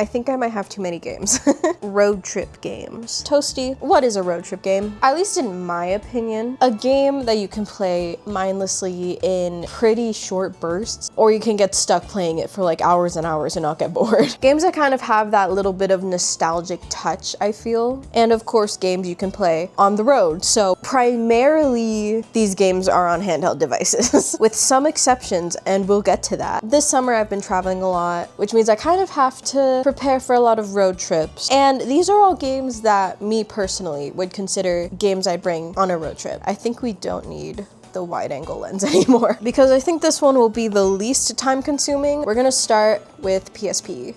I think I might have too many games. Road trip games. Toasty, what is a road trip game? At least in my opinion, a game that you can play mindlessly in pretty short bursts, or you can get stuck playing it for like hours and hours and not get bored. Games that kind of have that little bit of nostalgic touch, I feel. And of course, games you can play on the road. So primarily, these games are on handheld devices, with some exceptions, and we'll get to that. This summer, I've been traveling a lot, which means I kind of have to prepare for a lot of road trips. And these are all games that me personally would consider games I'd bring on a road trip. I think we don't need the wide angle lens anymore because I think this one will be the least time consuming. We're gonna start with PSP.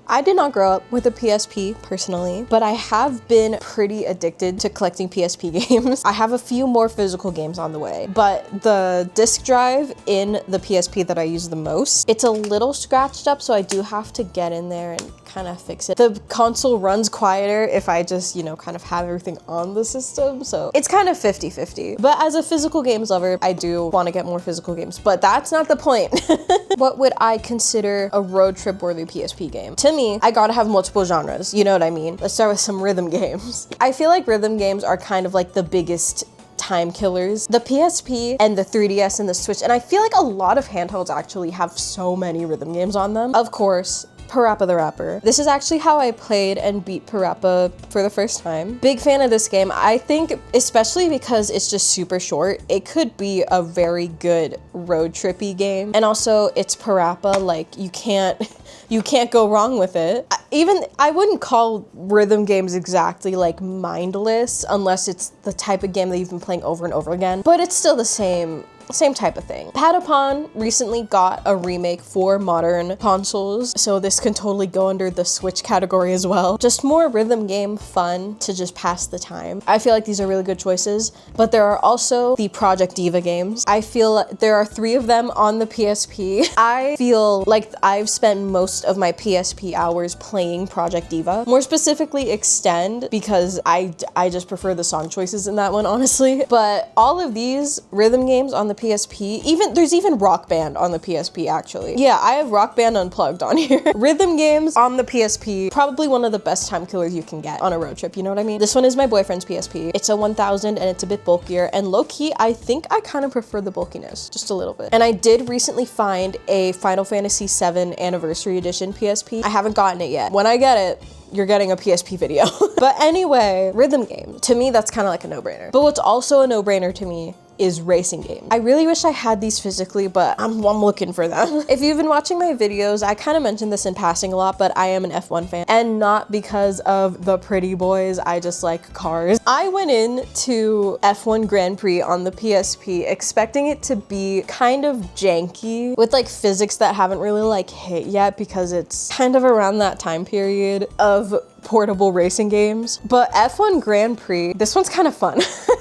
I did not grow up with a PSP personally, but I have been pretty addicted to collecting PSP games. I have a few more physical games on the way, but the disc drive in the PSP that I use the most, it's a little scratched up, so I do have to get in there and kind of fix it. The console runs quieter if I just, you know, kind of have everything on the system, so it's kind of 50-50. But as a physical games lover, I do want to get more physical games, but that's not the point. What would I consider a road trip worthy PSP game? To me, I gotta have multiple genres, you know what I mean? Let's start with some rhythm games. I feel like rhythm games are kind of like the biggest time killers. The PSP and the 3DS and the Switch, and I feel like a lot of handhelds actually have so many rhythm games on them. Of course, Parappa the Rapper. This is actually how I played and beat Parappa for the first time. Big fan of this game. I think, especially because it's just super short, it could be a very good road trippy game. And also, it's Parappa, like you can't go wrong with it. I wouldn't call rhythm games exactly like mindless unless it's the type of game that you've been playing over and over again, but it's still the same type of thing. Patapon recently got a remake for modern consoles, so this can totally go under the Switch category as well. Just more rhythm game fun to just pass the time. I feel like these are really good choices, but there are also the Project Diva games. I feel there are 3 of them on the PSP. I feel like I've spent most of my PSP hours playing Project Diva, more specifically Extend, because I just prefer the song choices in that one, honestly. But all of these rhythm games on the PSP, there's even Rock Band on the PSP actually. Yeah, I have Rock Band Unplugged on here. Rhythm games on the PSP, probably one of the best time killers you can get on a road trip, you know what I mean? This one is my boyfriend's PSP. It's a 1000 and it's a bit bulkier, and low-key, I think I kind of prefer the bulkiness, just a little bit. And I did recently find a Final Fantasy VII Anniversary Edition PSP. I haven't gotten it yet. When I get it, you're getting a PSP video. But anyway, rhythm game. To me, that's kind of like a no-brainer. But what's also a no-brainer to me is racing games. I really wish I had these physically, but I'm looking for them. If you've been watching my videos, I kind of mentioned this in passing a lot, but I am an F1 fan, and not because of the pretty boys. I just like cars. I went into F1 Grand Prix on the PSP expecting it to be kind of janky with like physics that haven't really like hit yet, because it's kind of around that time period of portable racing games. But F1 Grand Prix, this one's kind of fun.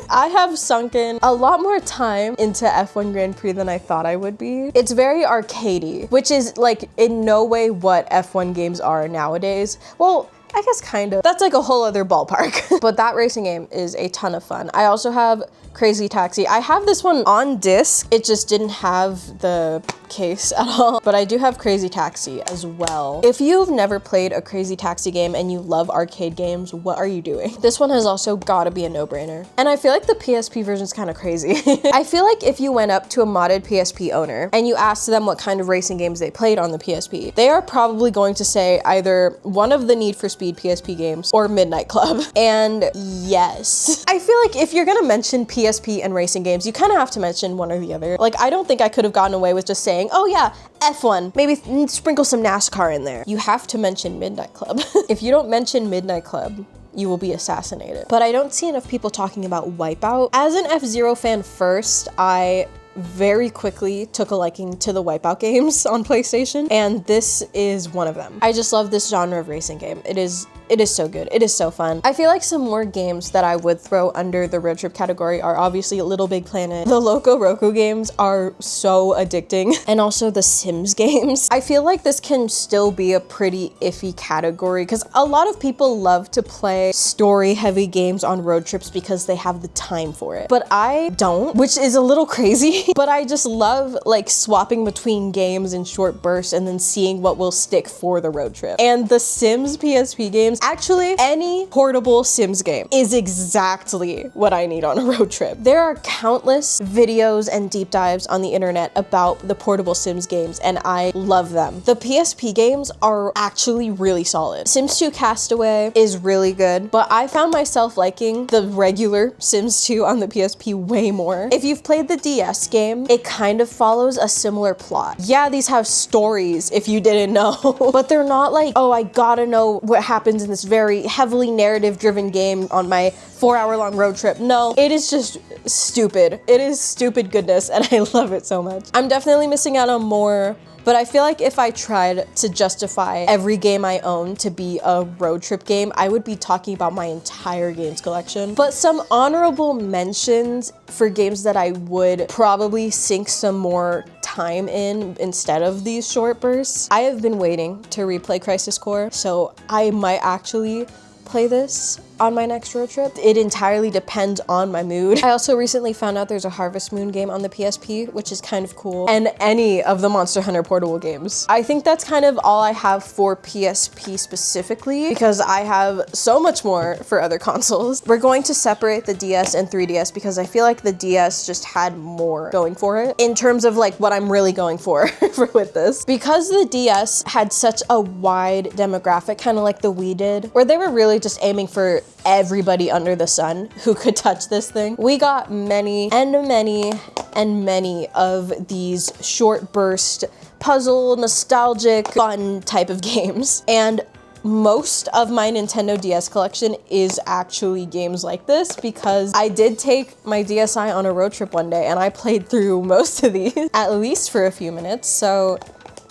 I have sunken a lot more time into F1 Grand Prix than I thought I would be. It's very arcadey, which is like in no way what F1 games are nowadays. Well, I guess kind of. That's like a whole other ballpark. But that racing game is a ton of fun. I also have Crazy Taxi. I have this one on disc. It just didn't have the case at all, but I do have Crazy Taxi as well. If you've never played a Crazy Taxi game and you love arcade games, what are you doing? This one has also gotta be a no-brainer. And I feel like the PSP version is kind of crazy. I feel like if you went up to a modded PSP owner and you asked them what kind of racing games they played on the PSP, they are probably going to say either one of the Need for Speed PSP games or Midnight Club. And yes, I feel like if you're gonna mention PSP and racing games, you kind of have to mention one or the other. Like, I don't think I could have gotten away with just saying, oh yeah, F1, maybe sprinkle some NASCAR in there. You have to mention Midnight Club. If you don't mention Midnight Club, you will be assassinated. But I don't see enough people talking about Wipeout. As an F-Zero fan first, I very quickly took a liking to the Wipeout games on PlayStation, and this is one of them. I just love this genre of racing game. It is It is so good. It is so fun. I feel like some more games that I would throw under the road trip category are obviously Little Big Planet. The Loco Roco games are so addicting, and also the Sims games. I feel like this can still be a pretty iffy category because a lot of people love to play story heavy games on road trips because they have the time for it. But I don't, which is a little crazy, but I just love like swapping between games in short bursts and then seeing what will stick for the road trip. And the Sims PSP games, actually any portable Sims game is exactly what I need on a road trip. There are countless videos and deep dives on the internet about the portable Sims games, and I love them. The PSP games are actually really solid. Sims 2 Castaway is really good, but I found myself liking the regular Sims 2 on the PSP way more. If you've played the DS game, it kind of follows a similar plot. Yeah, these have stories if you didn't know, but they're not like, oh, I gotta know what happens in this very heavily narrative driven game on my 4-hour-long road trip. No, it is just stupid. It is stupid goodness, and I love it so much. I'm definitely missing out on more, but I feel like if I tried to justify every game I own to be a road trip game, I would be talking about my entire games collection. But some honorable mentions for games that I would probably sink some more time in instead of these short bursts. I have been waiting to replay Crisis Core, so I might actually play this on my next road trip. It entirely depends on my mood. I also recently found out there's a Harvest Moon game on the PSP, which is kind of cool, and any of the Monster Hunter portable games. I think that's kind of all I have for PSP specifically, because I have so much more for other consoles. We're going to separate the DS and 3DS because I feel like the DS just had more going for it in terms of like what I'm really going for with this. Because the DS had such a wide demographic, kind of like the Wii did, where they were really just aiming for everybody under the sun who could touch this thing. We got many and many and many of these short burst, puzzle, nostalgic, fun type of games. And most of my Nintendo DS collection is actually games like this because I did take my DSi on a road trip one day and I played through most of these, at least for a few minutes. So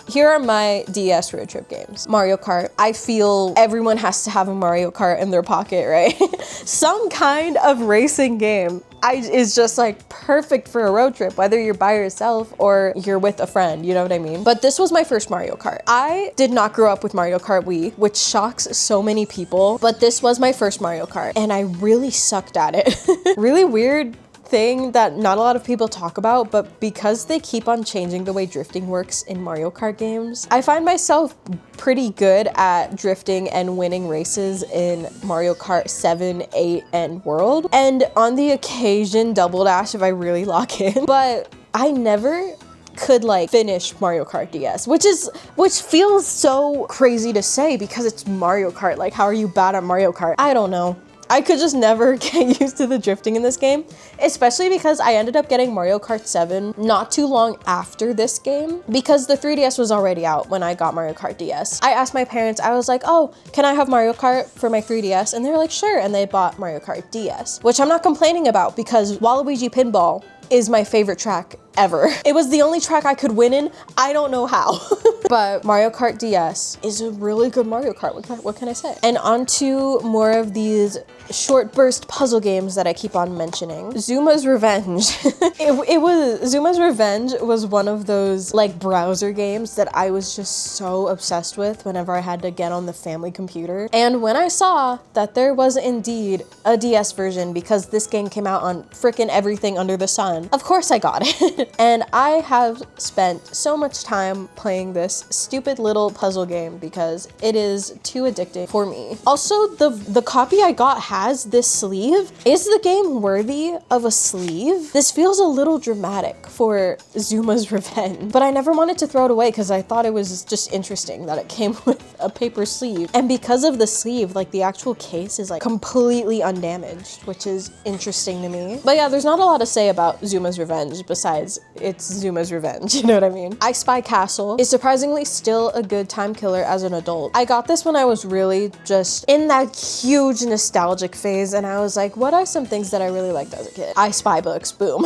here are my DS road trip games. Mario Kart. I feel everyone has to have a Mario Kart in their pocket, right? Some kind of racing game is just like perfect for a road trip, whether you're by yourself or you're with a friend, you know what I mean? But this was my first Mario Kart. I did not grow up with Mario Kart Wii, which shocks so many people, but this was my first Mario Kart and I really sucked at it. Really weird thing that not a lot of people talk about, but because they keep on changing the way drifting works in Mario Kart games, I find myself pretty good at drifting and winning races in Mario Kart 7, 8, and World, and on the occasion Double Dash if I really lock in, but I never could like finish Mario Kart DS, which feels so crazy to say because it's Mario Kart. Like, how are you bad at Mario Kart? I don't know. I could just never get used to the drifting in this game, especially because I ended up getting Mario Kart 7 not too long after this game because the 3DS was already out when I got Mario Kart DS. I asked my parents, I was like, oh, can I have Mario Kart for my 3DS? And they were like, sure. And they bought Mario Kart DS, which I'm not complaining about because Waluigi Pinball is my favorite track ever. It was the only track I could win in. I don't know how. But Mario Kart DS is a really good Mario Kart. What can I say? And on to more of these short burst puzzle games that I keep on mentioning. Zuma's Revenge. Zuma's Revenge was one of those like browser games that I was just so obsessed with whenever I had to get on the family computer. And when I saw that there was indeed a DS version because this game came out on frickin' everything under the sun, of course I got it. And I have spent so much time playing this stupid little puzzle game because it is too addicting for me. Also, the copy I got has this sleeve. Is the game worthy of a sleeve? This feels a little dramatic for Zuma's Revenge, but I never wanted to throw it away because I thought it was just interesting that it came with a paper sleeve. And because of the sleeve, like the actual case is like completely undamaged, which is interesting to me. But yeah, there's not a lot to say about Zuma's Revenge besides it's Zuma's Revenge, you know what I mean? I Spy Castle is surprisingly still a good time killer as an adult. I got this when I was really just in that huge nostalgic phase, and I was like, what are some things that I really liked as a kid? I Spy books, boom.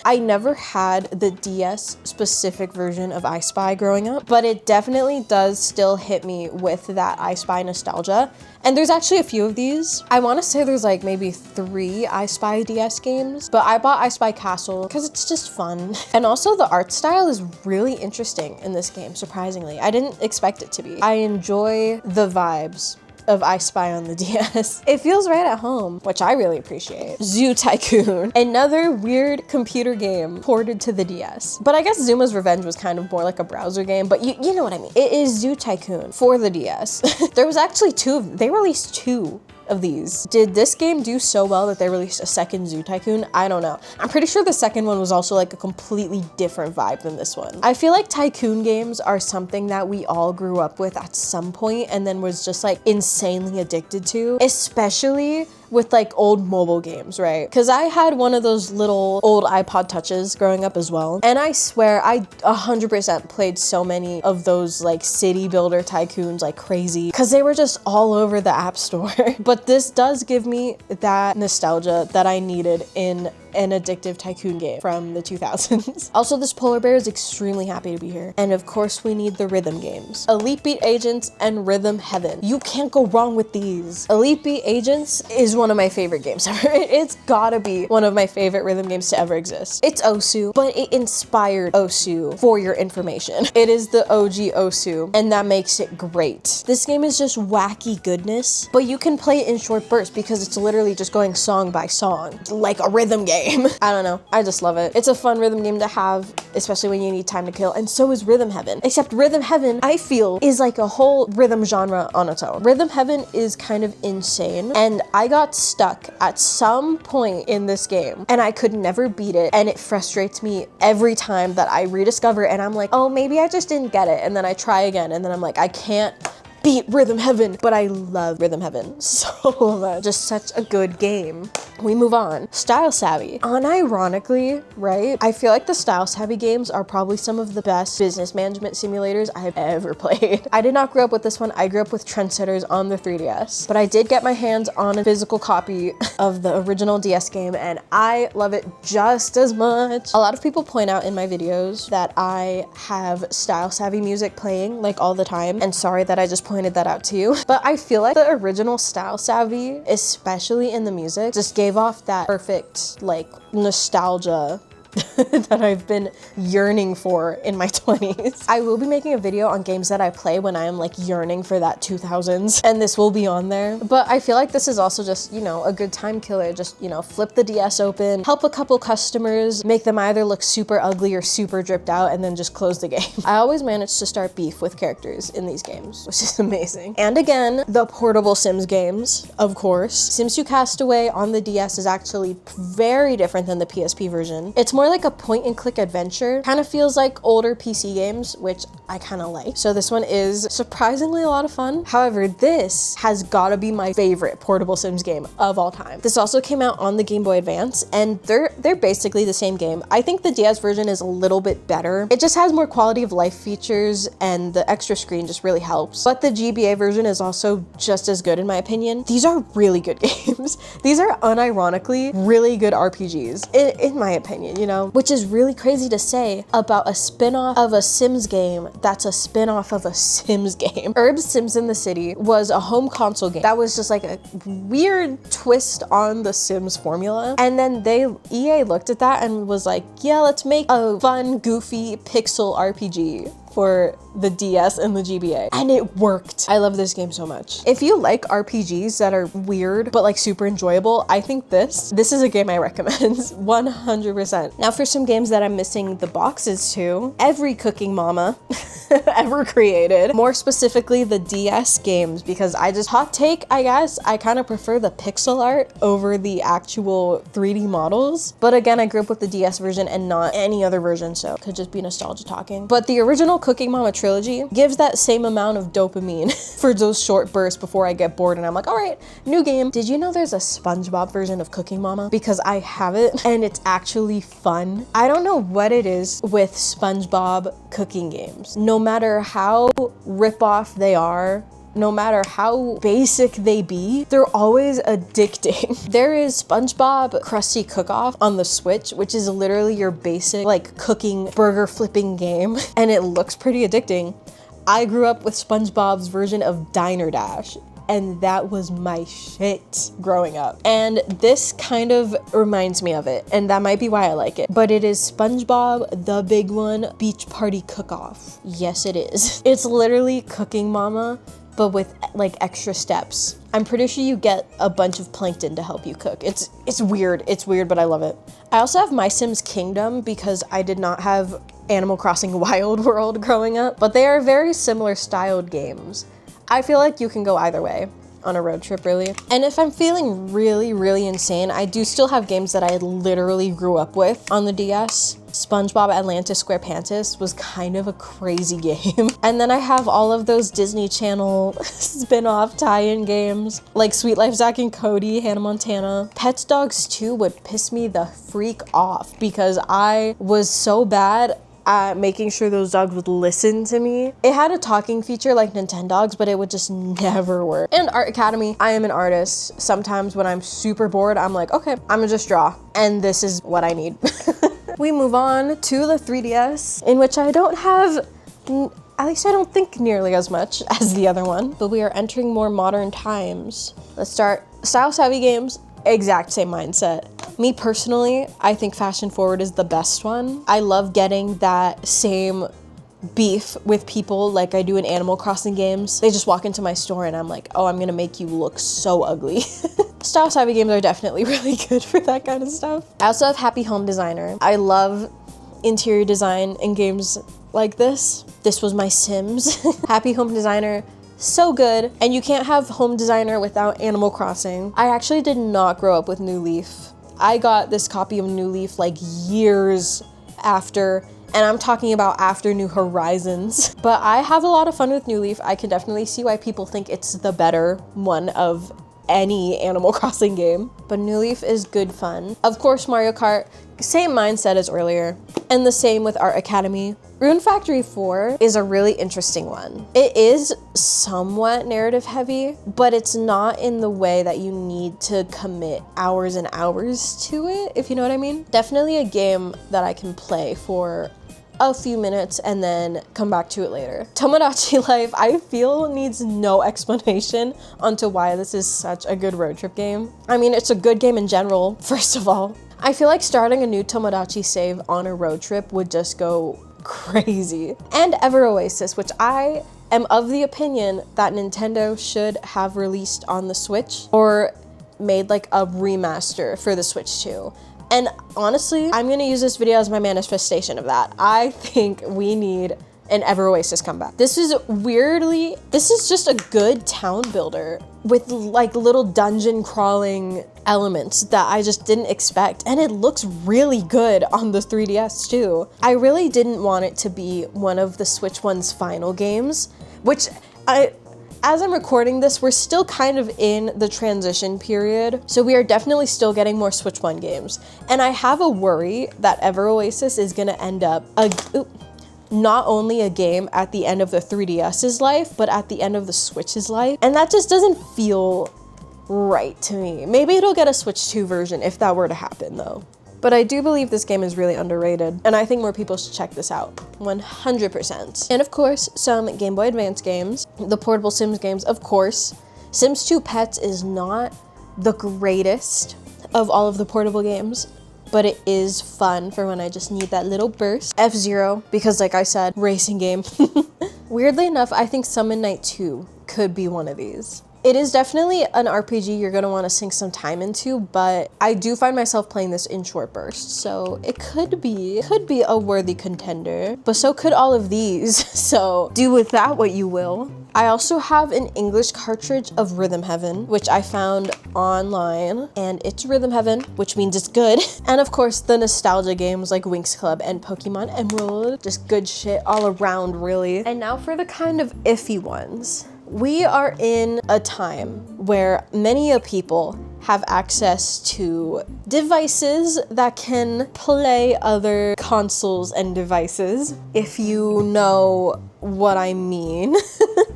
I never had the DS specific version of I Spy growing up, but it definitely does still hit me with that I Spy nostalgia. And there's actually a few of these. I want to say there's like maybe 3 I Spy DS games, but I bought I Spy Castle because it's just fun. And also the art style is really interesting in this game, surprisingly. I didn't expect it to be. I enjoy the vibes of I Spy on the DS. It feels right at home, which I really appreciate. Zoo Tycoon, another weird computer game ported to the DS. But I guess Zuma's Revenge was kind of more like a browser game, but you know what I mean. It is Zoo Tycoon for the DS. There was actually they released 2 of these. Did this game do so well that they released a second Zoo Tycoon? I don't know. I'm pretty sure the second one was also like a completely different vibe than this one. I feel like tycoon games are something that we all grew up with at some point and then was just like insanely addicted to, especially with like old mobile games, right? Because I had one of those little old iPod Touches growing up as well. And I swear I 100% played so many of those like city builder tycoons like crazy because they were just all over the App Store. But this does give me that nostalgia that I needed in an addictive tycoon game from the 2000s. Also, this polar bear is extremely happy to be here. And of course, we need the rhythm games. Elite Beat Agents and Rhythm Heaven. You can't go wrong with these. Elite Beat Agents is one of my favorite games ever. It's gotta be one of my favorite rhythm games to ever exist. It's Osu, but it inspired Osu for your information. It is the OG Osu, and that makes it great. This game is just wacky goodness, but you can play it in short bursts because it's literally just going song by song, like a rhythm game. I don't know. I just love it. It's a fun rhythm game to have, especially when you need time to kill, and so is Rhythm Heaven. Except Rhythm Heaven, I feel, is like a whole rhythm genre on its own. Rhythm Heaven is kind of insane, and I got stuck at some point in this game, and I could never beat it, and it frustrates me every time that I rediscover it, and I'm like, oh, maybe I just didn't get it, and then I try again, and then I'm like, I can't beat Rhythm Heaven, but I love Rhythm Heaven so much. Just such a good game. We move on. Style Savvy. Unironically, right? I feel like the Style Savvy games are probably some of the best business management simulators I have ever played. I did not grow up with this one. I grew up with Trendsetters on the 3DS, but I did get my hands on a physical copy of the original DS game, and I love it just as much. A lot of people point out in my videos that I have Style Savvy music playing like all the time, and sorry that I just pointed that out to you, but I feel like the original Style Savvy, especially in the music, just gave off that perfect like nostalgia that I've been yearning for in my 20s. I will be making a video on games that I play when I am like yearning for that 2000s, and this will be on there. But I feel like this is also just, you know, a good time killer. Just, you know, flip the DS open, help a couple customers, make them either look super ugly or super dripped out, and then just close the game. I always manage to start beef with characters in these games, which is amazing. And again, the portable Sims games, of course. Sims 2 Castaway on the DS is actually very different than the PSP version. It's more like a point and click adventure. Kind of feels like older PC games, which I kind of like. So this one is surprisingly a lot of fun. However, this has gotta be my favorite portable Sims game of all time. This also came out on the Game Boy Advance, and they're basically the same game. I think the DS version is a little bit better. It just has more quality of life features, and the extra screen just really helps. But the GBA version is also just as good in my opinion. These are really good games. These are unironically really good RPGs, in my opinion, you know? Which is really crazy to say about a spin-off of a Sims game that's a spin-off of a Sims game. Herb's Sims in the City was a home console game that was just like a weird twist on the Sims formula. And then EA looked at that and was like, yeah, let's make a fun, goofy pixel RPG for the DS and the GBA, and it worked. I love this game so much. If you like RPGs that are weird but like super enjoyable, I think this is a game I recommend 100%. Now for some games that I'm missing the boxes to, every cooking mama ever created, more specifically the DS games, because hot take, I guess, I kind of prefer the pixel art over the actual 3D models. But again, I grew up with the DS version and not any other version, so it could just be nostalgia talking. But the original Cooking Mama trilogy gives that same amount of dopamine for those short bursts before I get bored and I'm like, all right, new game. Did you know there's a SpongeBob version of Cooking Mama? Because I have it and it's actually fun. I don't know what it is with SpongeBob cooking games. No matter how rip-off they are, no matter how basic they be, they're always addicting. There is SpongeBob Krusty Cook-Off on the Switch, which is literally your basic like cooking burger flipping game, and it looks pretty addicting. I grew up with SpongeBob's version of Diner Dash, and that was my shit growing up. And this kind of reminds me of it, and that might be why I like it. But it is SpongeBob the Big One Beach Party Cook-Off. Yes, it is. It's literally Cooking Mama, but with like extra steps. I'm pretty sure you get a bunch of plankton to help you cook. It's weird, but I love it. I also have My Sims Kingdom because I did not have Animal Crossing Wild World growing up, but they are very similar styled games. I feel like you can go either way on a road trip, really. And if I'm feeling really, really insane, I do still have games that I literally grew up with on the DS. SpongeBob Atlantis SquarePantis was kind of a crazy game. And then I have all of those Disney Channel spin-off tie-in games like Sweet Life Zack and Cody, Hannah Montana. Pets Dogs 2 would piss me the freak off because I was so bad at making sure those dogs would listen to me. It had a talking feature like Nintendogs, but it would just never work. And Art Academy, I am an artist. Sometimes when I'm super bored, I'm like, okay, I'm gonna just draw. And this is what I need. We move on to the 3DS, in which I don't have, at least I don't think nearly as much as the other one, but we are entering more modern times. Let's start. Style savvy games, exact same mindset. Me personally, I think Fashion Forward is the best one. I love getting that same beef with people like I do in Animal Crossing games. They just walk into my store and I'm like, oh, I'm gonna make you look so ugly. Style savvy games are definitely really good for that kind of stuff. I also have Happy Home Designer. I love interior design in games like this. This was my Sims. Happy Home Designer, so good. And you can't have Home Designer without Animal Crossing. I actually did not grow up with New Leaf. I got this copy of New Leaf like years after, and I'm talking about after New Horizons. But I have a lot of fun with New Leaf. I can definitely see why people think it's the better one of any Animal Crossing game. But New Leaf is good fun. Of course, Mario Kart, same mindset as earlier. And the same with Art Academy. Rune Factory 4 is a really interesting one. It is somewhat narrative heavy, but it's not in the way that you need to commit hours and hours to it, if you know what I mean. Definitely a game that I can play for a few minutes and then come back to it later. Tomodachi Life, I feel, needs no explanation onto why this is such a good road trip game. I mean, it's a good game in general, first of all. I feel like starting a new Tomodachi save on a road trip would just go crazy. And Ever Oasis, which I am of the opinion that Nintendo should have released on the Switch or made like a remaster for the Switch too. And honestly, I'm gonna use this video as my manifestation of that. I think we need an Ever Oasis comeback. This is just a good town builder with like little dungeon crawling elements that I just didn't expect. And it looks really good on the 3DS too. I really didn't want it to be one of the Switch One's final games, which as I'm recording this, we're still kind of in the transition period. So we are definitely still getting more Switch One games. And I have a worry that Ever Oasis is gonna end up not only a game at the end of the 3DS's life, but at the end of the Switch's life. And that just doesn't feel right to me. Maybe it'll get a Switch 2 version if that were to happen though. But I do believe this game is really underrated, and I think more people should check this out, 100%. And of course, some Game Boy Advance games, the portable Sims games, of course. Sims 2 Pets is not the greatest of all of the portable games, but it is fun for when I just need that little burst. F-Zero, because like I said, racing game. Weirdly enough, I think Summon Night 2 could be one of these. It is definitely an RPG you're gonna wanna sink some time into, but I do find myself playing this in short bursts, so it could be a worthy contender, but so could all of these, so do with that what you will. I also have an English cartridge of Rhythm Heaven, which I found online, and it's Rhythm Heaven, which means it's good. And of course, the nostalgia games like Winx Club and Pokemon Emerald. Just good shit all around, really. And now for the kind of iffy ones. We are in a time where many people have access to devices that can play other consoles and devices, if you know what I mean.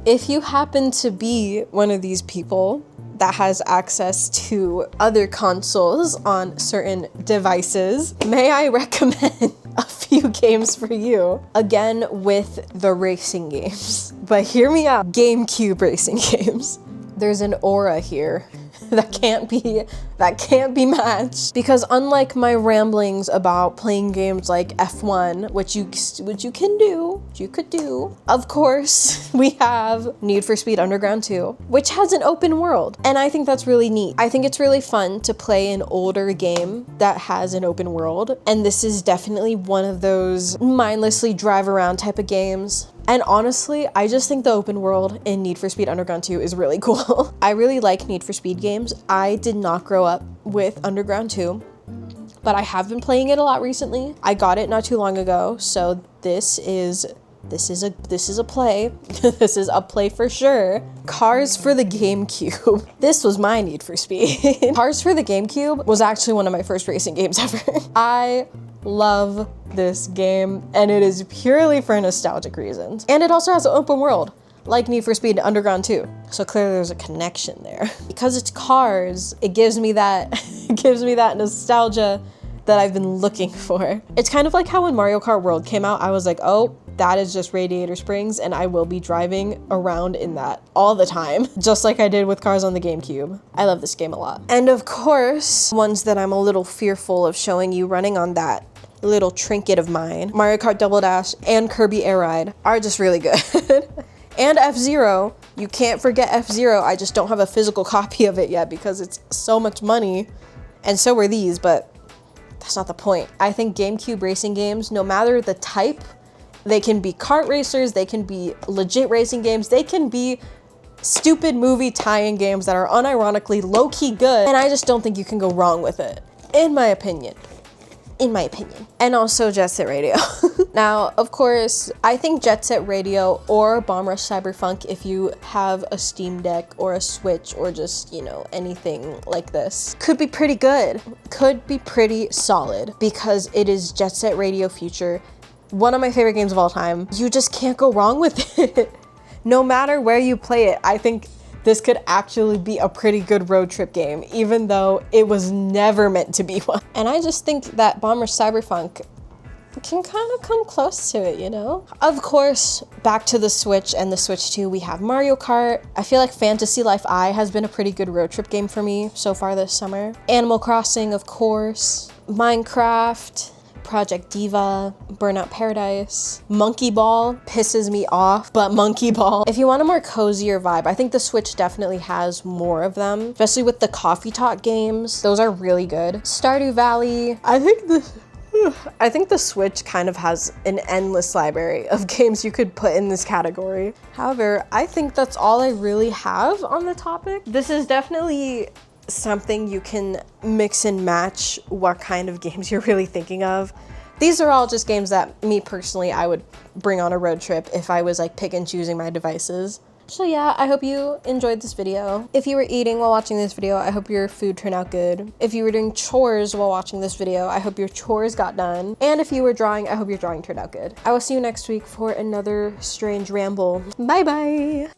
If you happen to be one of these people that has access to other consoles on certain devices, may I recommend a few games for you. Again, with the racing games. But hear me out, GameCube racing games. There's an aura here that can't be matched, because unlike my ramblings about playing games like F1, which you could do, of course, we have Need for Speed Underground 2, which has an open world, and I think that's really neat. I think it's really fun to play an older game that has an open world, and this is definitely one of those mindlessly drive around type of games. And honestly, I just think the open world in Need for Speed Underground 2 is really cool. I really like Need for Speed games. I did not grow up with Underground 2, but I have been playing it a lot recently. I got it not too long ago, so this is a play. This is a play for sure. Cars for the GameCube. This was my Need for Speed. Cars for the GameCube was actually one of my first racing games ever. I love this game, and it is purely for nostalgic reasons. And it also has an open world, like Need for Speed Underground 2. So clearly there's a connection there. Because it's cars, it gives me that nostalgia that I've been looking for. It's kind of like how when Mario Kart World came out, I was like, oh, that is just Radiator Springs, and I will be driving around in that all the time, just like I did with cars on the GameCube. I love this game a lot. And of course, ones that I'm a little fearful of showing you running on that little trinket of mine, Mario Kart Double Dash and Kirby Air Ride, are just really good. And F-Zero, you can't forget F-Zero. I just don't have a physical copy of it yet because it's so much money, and so are these, but that's not the point. I think GameCube racing games, no matter the type, they can be kart racers, they can be legit racing games, they can be stupid movie tie-in games that are unironically low-key good, and I just don't think you can go wrong with it, in my opinion. And also Jet Set Radio. Now, of course, I think Jet Set Radio or Bomb Rush Cyberfunk, if you have a Steam Deck or a Switch or just, you know, anything like this, could be pretty good, could be pretty solid, because it is Jet Set Radio Future, one of my favorite games of all time. You just can't go wrong with it. No matter where you play it, I think this could actually be a pretty good road trip game, even though it was never meant to be one. And I just think that Bomb Rush Cyberfunk can kind of come close to it, you know? Of course, back to the Switch and the Switch 2, we have Mario Kart. I feel like Fantasy Life I has been a pretty good road trip game for me so far this summer. Animal Crossing, of course. Minecraft. Project Diva, Burnout Paradise. Monkey Ball pisses me off, but Monkey Ball. If you want a more cozier vibe, I think the Switch definitely has more of them, especially with the Coffee Talk games. Those are really good. Stardew Valley. I think the Switch kind of has an endless library of games you could put in this category. However, I think that's all I really have on the topic. This is definitely something you can mix and match what kind of games you're really thinking of. These are all just games that me personally, I would bring on a road trip if I was like pick and choosing my devices. So yeah, I hope you enjoyed this video. If you were eating while watching this video, I hope your food turned out good. If you were doing chores while watching this video, I hope your chores got done. And if you were drawing, I hope your drawing turned out good. I will see you next week for another strange ramble. Bye bye.